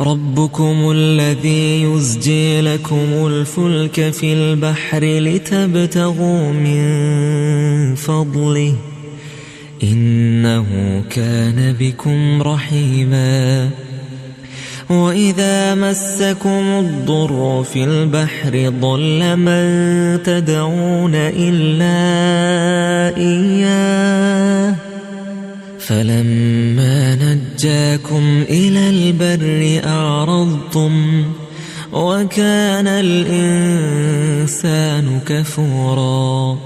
ربكم الذي يزجي لكم الفلك في البحر لتبتغوا من فضله إنه كان بكم رحيما وإذا مسكم الضر في البحر ضل من تدعون إلا إياه فلما نجاكم إلى البر أعرضتم وكان الإنسان كفورا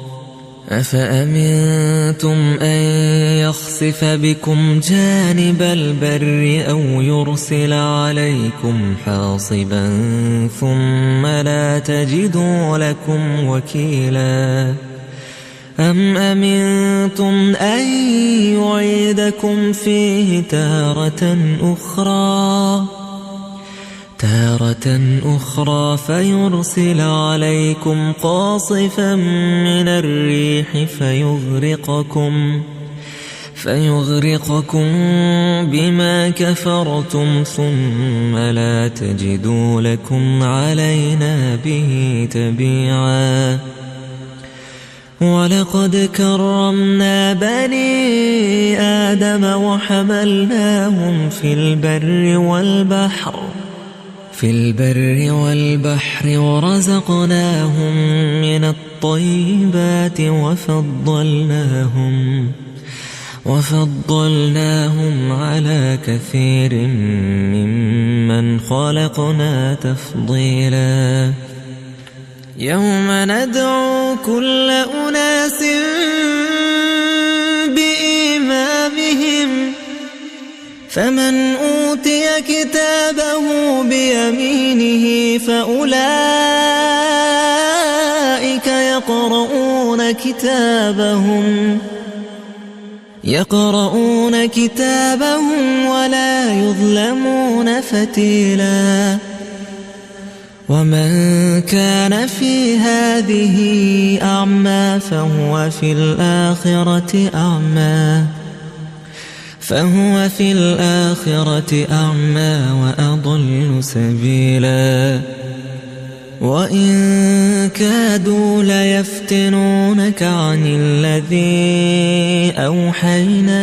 أفأمنتم أن يخسف بكم جانب البر أو يرسل عليكم حاصبا ثم لا تجدوا لكم وكيلا أم أمنتم أن يعيدكم فيه تارة أخرى فيرسل عليكم قاصفا من الريح فيغرقكم بما كفرتم ثم لا تجدوا لكم علينا به تبيعا ولقد كرمنا بني آدم وحملناهم في البر والبحر ورزقناهم من الطيبات وفضلناهم على كثير ممن خلقنا تفضيلا يوم ندعو كل أناس بإمامهم فمن أوتي كتابه بيمينه فأولئك يقرؤون كتابهم ولا يظلمون فتيلا ومن كان في هذه أعمى فهو في الآخرة أعمى وأضل سبيلا وإن كادوا ليفتنونك عن الذي أوحينا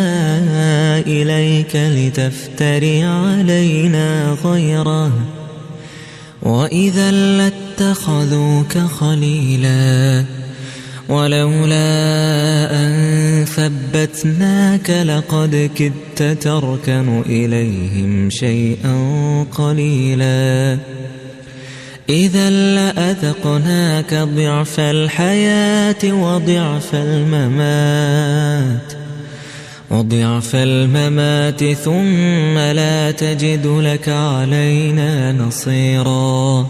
إليك لتفتري علينا غيره وإذا لاتخذوك خليلا ولولا أن ثبتناك لقد كدت تركن إليهم شيئا قليلا إذا لأذقناك ضعف الحياة وضعف الممات ثم لا تجد لك علينا نصيرا